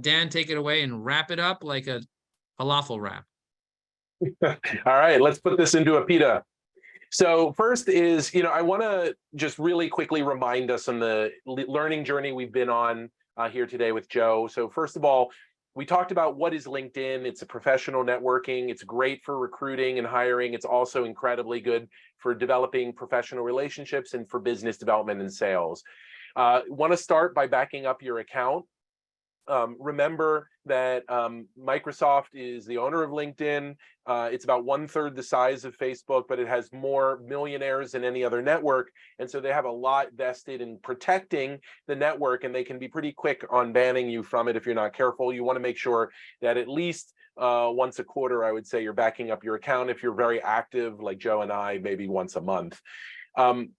Dan, take it away and wrap it up like a falafel wrap. All right, let's put this into a pita. So first is, I want to just really quickly remind us on the learning journey we've been on here today with Joe. So first of all, we talked about what is LinkedIn. It's a professional networking. It's great for recruiting and hiring. It's also incredibly good for developing professional relationships and for business development and sales. Want to start by backing up your account. Remember that Microsoft is the owner of LinkedIn. It's about 1/3 the size of Facebook, but it has more millionaires than any other network. And so they have a lot vested in protecting the network, and they can be pretty quick on banning you from it if you're not careful. You want to make sure that at least once a quarter, I would say, you're backing up your account. If you're very active, like Joe and I, maybe once a month.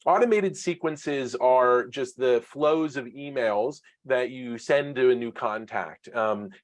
Automated sequences are just the flows of emails that you send to a new contact,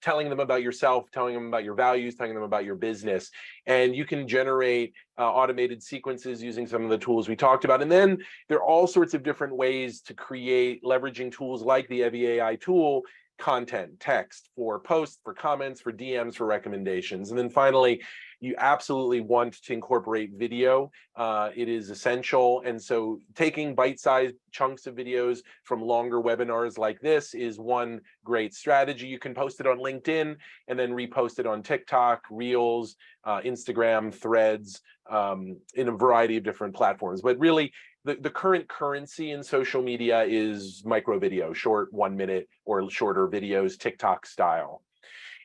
telling them about yourself, telling them about your values, telling them about your business. And you can generate automated sequences using some of the tools we talked about. And then there are all sorts of different ways to create, leveraging tools like the Evie AI tool, content, text, for posts, for comments, for DMs, for recommendations. And then finally, you absolutely want to incorporate video. It is essential. And so taking bite-sized chunks of videos from longer webinars like this is one great strategy. You can post it on LinkedIn and then repost it on TikTok, Reels, Instagram, Threads, in a variety of different platforms. But really, the current currency in social media is micro video, short 1 minute or shorter videos, TikTok style.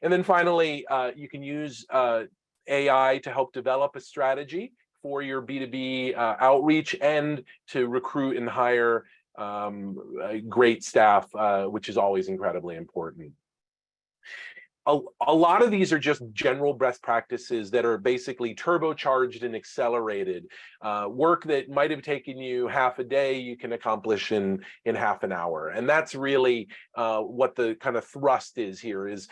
And then finally, you can use AI to help develop a strategy for your B2B outreach and to recruit and hire great staff, which is always incredibly important. A lot of these are just general best practices that are basically turbocharged and accelerated. Work that might have taken you half a day, you can accomplish in half an hour. And that's really what the kind of thrust is here, is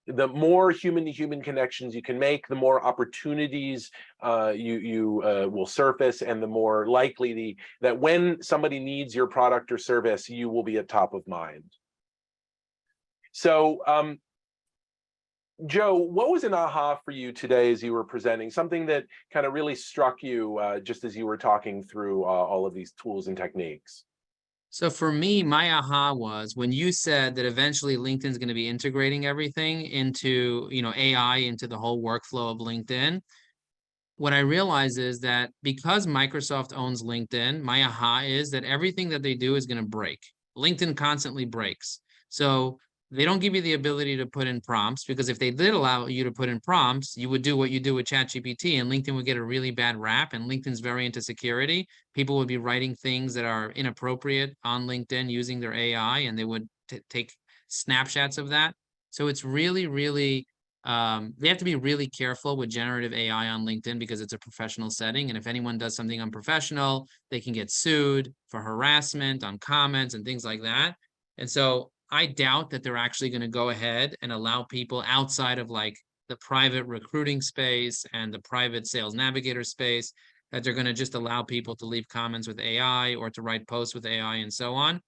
the more human-to-human connections you can make, the more opportunities you will surface, and the more likely that when somebody needs your product or service, you will be at top of mind. So, Joe, what was an aha for you today as you were presenting? Something that kind of really struck you just as you were talking through all of these tools and techniques? So for me, my aha was when you said that eventually LinkedIn's going to be integrating everything into, AI into the whole workflow of LinkedIn. What I realize is that because Microsoft owns LinkedIn, my aha is that everything that they do is going to break. LinkedIn constantly breaks. So they don't give you the ability to put in prompts, because if they did allow you to put in prompts, you would do what you do with ChatGPT, and LinkedIn would get a really bad rap. And LinkedIn's very into security. People would be writing things that are inappropriate on LinkedIn using their AI, and they would take snapshots of that. So it's really, really they have to be really careful with generative AI on LinkedIn because it's a professional setting. And if anyone does something unprofessional, they can get sued for harassment on comments and things like that. And so I doubt that they're actually going to go ahead and allow people outside of like the private recruiting space and the private sales navigator space, that they're going to just allow people to leave comments with AI or to write posts with AI and so on.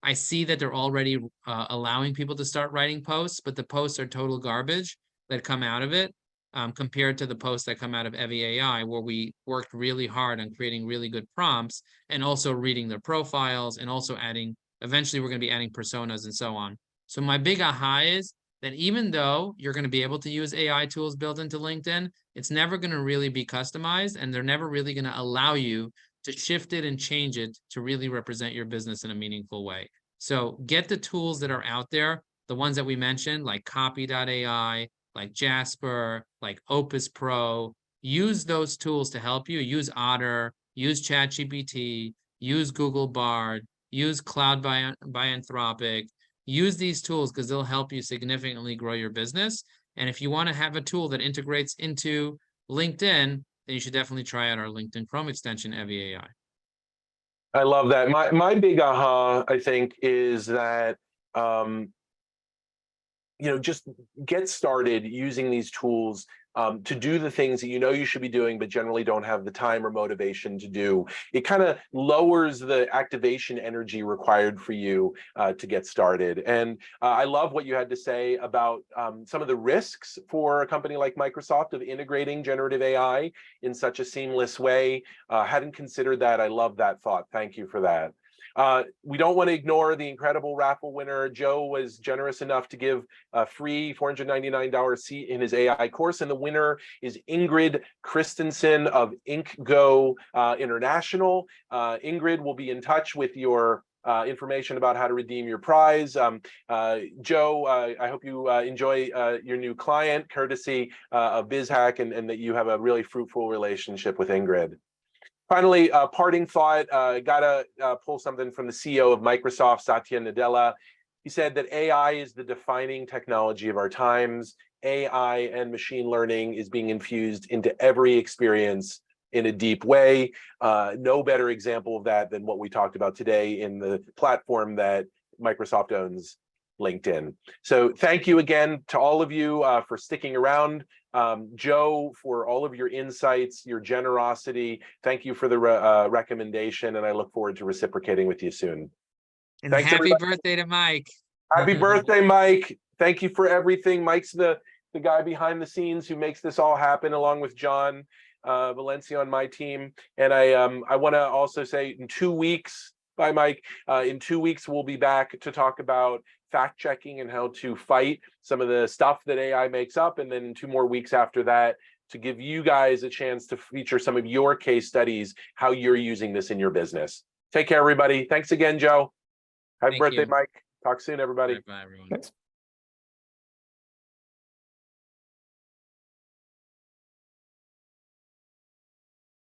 I see that they're already allowing people to start writing posts, but the posts are total garbage that come out of it, compared to the posts that come out of Evie AI, where we worked really hard on creating really good prompts and also reading their profiles, and also adding, eventually we're going to be adding personas and so on. So my big aha is that even though you're going to be able to use AI tools built into LinkedIn, it's never going to really be customized, and they're never really going to allow you to shift it and change it to really represent your business in a meaningful way. So get the tools that are out there, the ones that we mentioned, like Copy.ai, like Jasper, like Opus Pro. Use those tools to help you. Use Otter, use ChatGPT, use Google Bard, use Cloud by Anthropic. Use these tools because they'll help you significantly grow your business. And if you want to have a tool that integrates into LinkedIn, then you should definitely try out our LinkedIn Chrome extension, Evie AI. I love that. My big aha, I think, is that just get started using these tools to do the things that you should be doing, but generally don't have the time or motivation to do. It kind of lowers the activation energy required for you to get started. And I love what you had to say about some of the risks for a company like Microsoft of integrating generative AI in such a seamless way. Hadn't considered that. I love that thought. Thank you for that. We don't want to ignore the incredible raffle winner. Joe was generous enough to give a free $499 seat in his AI course, and the winner is Ingrid Christensen of InkGo International. Ingrid will be in touch with your information about how to redeem your prize. Joe, I hope you enjoy your new client, courtesy of BizHack, and that you have a really fruitful relationship with Ingrid. Finally, parting thought, gotta pull something from the CEO of Microsoft, Satya Nadella. He said that AI is the defining technology of our times. AI and machine learning is being infused into every experience in a deep way. No better example of that than what we talked about today in the platform that Microsoft owns, LinkedIn. So thank you again to all of you for sticking around. Joe, for all of your insights, your generosity. Thank you for the recommendation, and I look forward to reciprocating with you soon. And Thanks, happy everybody. birthday to Mike. Happy birthday, Mike. Thank you for everything. Mike's the guy behind the scenes who makes this all happen, along with John Valencia on my team. And I want to also say in 2 weeks, bye, Mike. In 2 weeks, we'll be back to talk about fact checking and how to fight some of the stuff that AI makes up. And then 2 more weeks after that, to give you guys a chance to feature some of your case studies, how you're using this in your business. Take care, everybody. Thanks again, Joe. Happy birthday, Mike. Talk soon, everybody. Bye, everyone. Thanks.